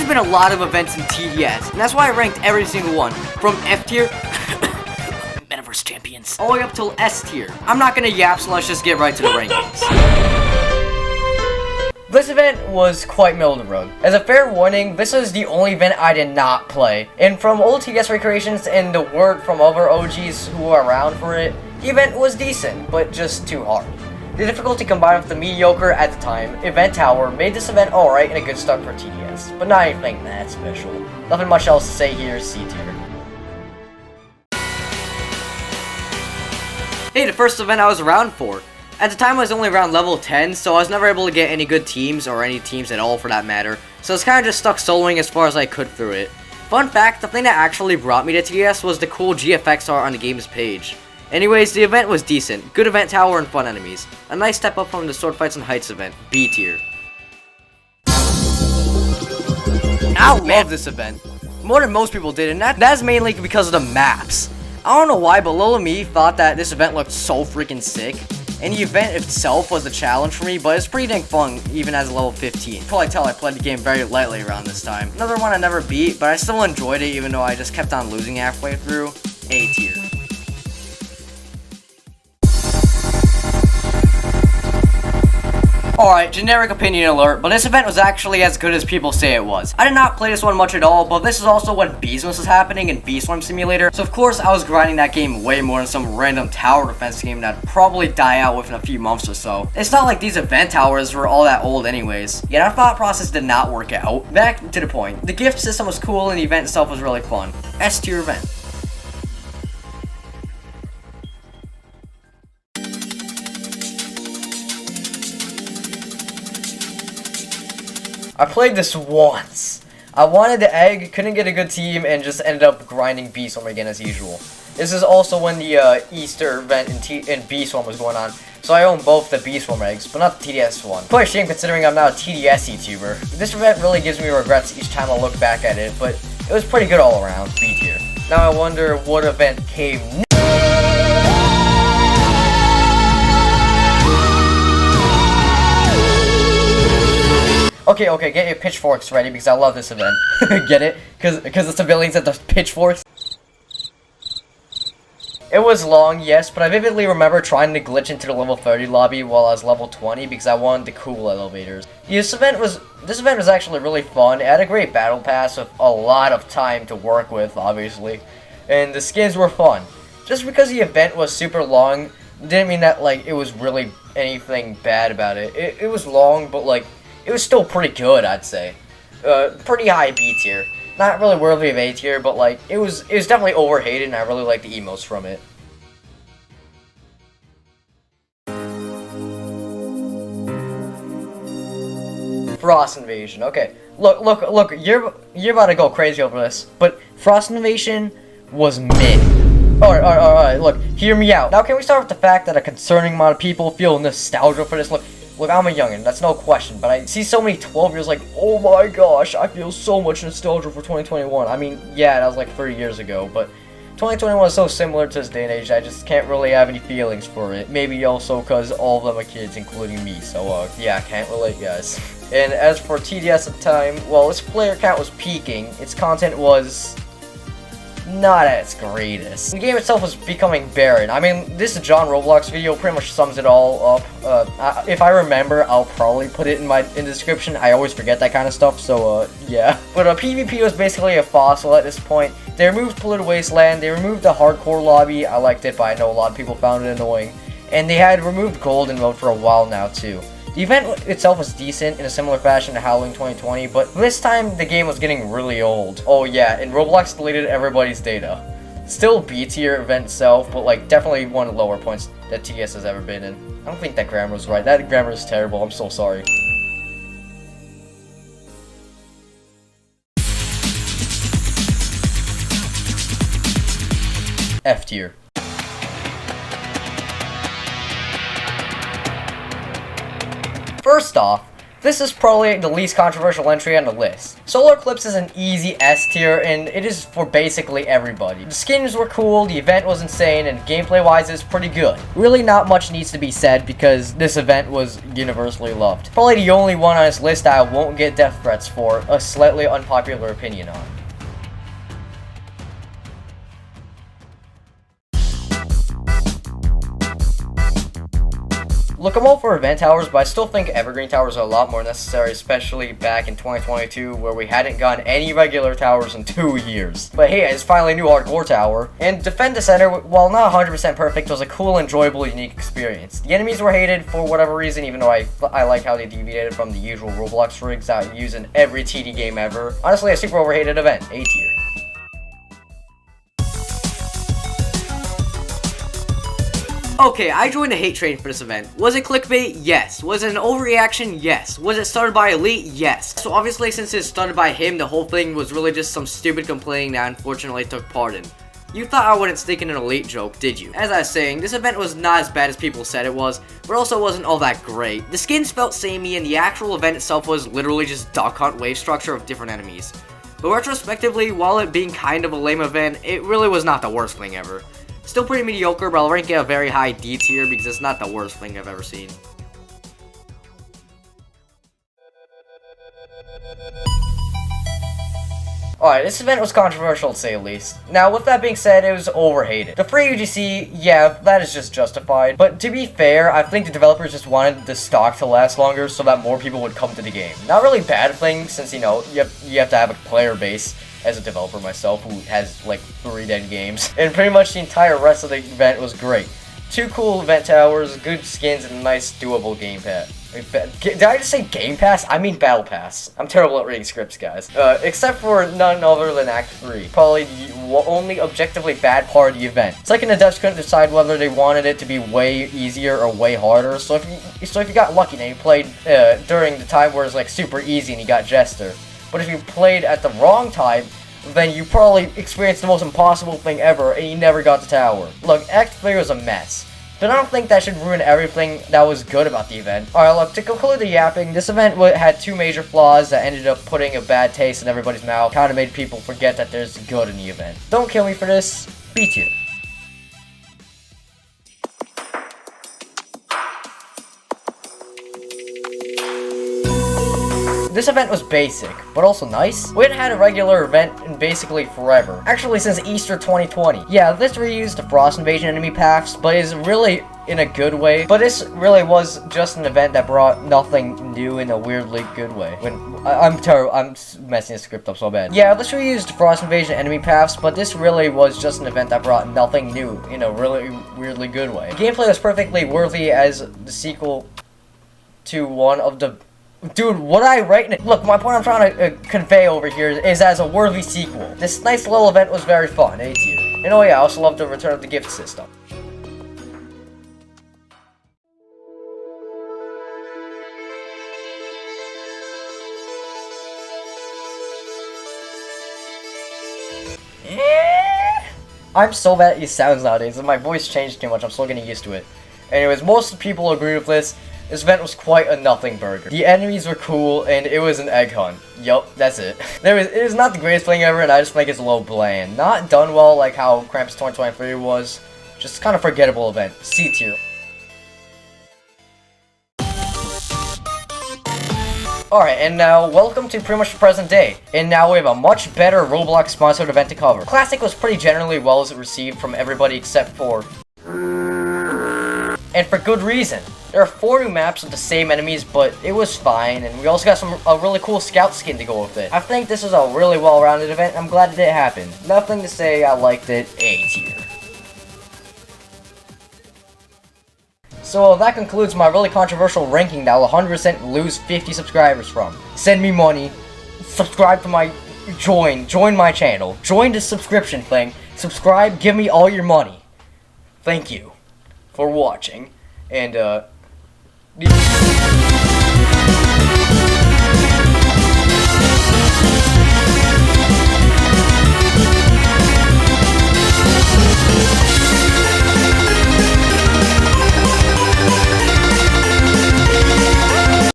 There's been a lot of events in TDS, and that's why I ranked every single one, from F tier, Metaverse Champions, all the way up till S tier. I'm not gonna yap, so let's just get right to the rankings. This event was quite middle of the road. As a fair warning, this was the only event I did not play. And from old TDS recreations and the word from other OGs who were around for it, the event was decent, but just too hard. The difficulty combined with the mediocre at the time event tower made this event alright and a good start for TDS, but not anything that special. Nothing much else to say here, C tier. Hey, the first event I was around for. At the time I was only around level 10, so I was never able to get any good teams, or any teams at all for that matter, so I was kinda just stuck soloing as far as I could through it. Fun fact, the thing that actually brought me to TDS was the cool GFX art on the game's page. Anyways, the event was decent, good event tower and fun enemies. A nice step up from the Sword Fights and Heights event, B tier. I love this event, more than most people did, and that's mainly because of the maps. I don't know why, but little me thought that this event looked so freaking sick. And the event itself was a challenge for me, but it's pretty dang fun, even as a level 15. Probably tell I played the game very lightly around this time. Another one I never beat, but I still enjoyed it even though I just kept on losing halfway through, A tier. Alright, generic opinion alert, but this event was actually as good as people say it was. I did not play this one much at all, but this is also when Beastmas was happening in Bee Swarm Simulator, so of course I was grinding that game way more than some random tower defense game that'd probably die out within a few months or so. It's not like these event towers were all that old anyways. Yet our thought process did not work out. Back to the point, the gift system was cool and the event itself was really fun. S tier event. I played this once. I wanted the egg, couldn't get a good team, and just ended up grinding Bee Swarm again as usual. This is also when the Easter event in Bee Swarm was going on, so I own both the Bee Swarm eggs, but not the TDS one. Quite a shame considering I'm not a TDS YouTuber. This event really gives me regrets each time I look back at it, but it was pretty good all around, B tier. Now I wonder what event came next. Okay, get your pitchforks ready because I love this event. Get it? Because the civilians have the pitchforks. It was long, yes, but I vividly remember trying to glitch into the level 30 lobby while I was level 20 because I wanted the cool elevators. This event was actually really fun. It had a great battle pass with a lot of time to work with, obviously, and the skins were fun. Just because the event was super long didn't mean that like it was really anything bad about it. It was long, but like it was still pretty good, I'd say. Pretty high B tier. Not really worthy of A tier, but like it was definitely overhated, and I really like the emotes from it. Frost Invasion. Okay, look. You're about to go crazy over this, but Frost Invasion was mid. Alright. Look, hear me out. Now, can we start with the fact that a concerning amount of people feel nostalgia for this? Look, I'm a youngin', that's no question, but I see so many 12-years like, oh my gosh, I feel so much nostalgia for 2021. I mean, yeah, that was like 30 years ago, but 2021 is so similar to this day and age, I just can't really have any feelings for it. Maybe also because all of them are kids, including me, so, yeah, can't relate, guys. And as for TDS at the time, well, its player count was peaking, its content was not at its greatest. The game itself was becoming barren. I mean, this John Roblox video pretty much sums it all up. If I remember, I'll probably put it in the description. I always forget that kind of stuff, so yeah. But PvP was basically a fossil at this point. They removed Polluted Wasteland, they removed the hardcore lobby. I liked it, but I know a lot of people found it annoying. And they had removed Golden Mode for a while now, too. The event itself was decent in a similar fashion to Halloween 2020, but this time the game was getting really old. Oh yeah, and Roblox deleted everybody's data. Still B tier event itself, but like definitely one of the lower points that TS has ever been in. I don't think that grammar was right. That grammar is terrible. I'm so sorry. F tier. First off, this is probably the least controversial entry on the list. Solar Eclipse is an easy S tier, and it is for basically everybody. The skins were cool, the event was insane, and gameplay-wise is pretty good. Really not much needs to be said because this event was universally loved. Probably the only one on this list I won't get death threats for, a slightly unpopular opinion on. Look, I'm all for event towers, but I still think evergreen towers are a lot more necessary, especially back in 2022, where we hadn't gotten any regular towers in 2 years. But hey, it's finally a new hardcore tower. And Defend the Center, while not 100% perfect, was a cool, enjoyable, unique experience. The enemies were hated for whatever reason, even though I like how they deviated from the usual Roblox rigs that I use in every TD game ever. Honestly, a super overhated event, A tier. Okay, I joined the hate train for this event. Was it clickbait? Yes. Was it an overreaction? Yes. Was it started by Elite? Yes. So obviously, since it started by him, the whole thing was really just some stupid complaining that unfortunately took part in. You thought I wouldn't stick in an Elite joke, did you? As I was saying, this event was not as bad as people said it was, but also wasn't all that great. The skins felt samey, and the actual event itself was literally just duck hunt wave structure of different enemies. But retrospectively, while it being kind of a lame event, it really was not the worst thing ever. Still pretty mediocre, but I'll rank it a very high D tier because it's not the worst thing I've ever seen. Alright, this event was controversial to say the least. Now, with that being said, it was overhated. The free UGC, yeah, that is just justified. But to be fair, I think the developers just wanted the stock to last longer so that more people would come to the game. Not really a bad thing, since, you know, you have to have a player base. As a developer myself, who has like 3 dead games. And pretty much the entire rest of the event was great. 2 cool event towers, good skins, and a nice doable game pass. Did I just say Game Pass? I mean Battle Pass. I'm terrible at reading scripts, guys. Except for none other than Act 3. Probably the only objectively bad part of the event. It's like the devs couldn't decide whether they wanted it to be way easier or way harder. So if you got lucky and you played during the time where it's like super easy and you got Jester. But if you played at the wrong time, then you probably experienced the most impossible thing ever and you never got the tower. Look, Act 3 was a mess. But I don't think that should ruin everything that was good about the event. Alright, look, to conclude the yapping, this event had 2 major flaws that ended up putting a bad taste in everybody's mouth. Kinda made people forget that there's good in the event. Don't kill me for this, B tier. This event was basic, but also nice. We hadn't had a regular event in basically forever. Actually, since Easter 2020. Yeah, this reused the Frost Invasion enemy paths, but is really in a good way. But this really was just an event that brought nothing new in a weirdly good way. I'm terrible. I'm messing the script up so bad. Yeah, this reused Frost Invasion enemy paths, but this really was just an event that brought nothing new in a really weirdly good way. The gameplay was perfectly worthy as the sequel to one of the... Dude, what I write? Look, my point I'm trying to convey over here is as a worthy sequel. This nice little event was very fun, A tier. And oh yeah, I also love the return of the gift system. I'm so bad at these sounds nowadays, and my voice changed too much, I'm still getting used to it. Anyways, most people agree with this. This event was quite a nothing burger. The enemies were cool, and it was an egg hunt. Yup, that's it. It is not the greatest thing ever, and I just think it's a little bland. Not done well like how Krampus 2023 was. Just kind of forgettable event. C tier. Alright, and now, welcome to pretty much the present day. And now we have a much better Roblox sponsored event to cover. Classic was pretty generally well received from everybody except for... And for good reason. There are 4 new maps with the same enemies, but it was fine, and we also got a really cool scout skin to go with it. I think this was a really well-rounded event, and I'm glad it happened. Nothing to say, I liked it, A tier. So that concludes my really controversial ranking that I'll 100% lose 50 subscribers from. Send me money, subscribe to my... Join my channel, join the subscription thing, subscribe, give me all your money. Thank you for watching, and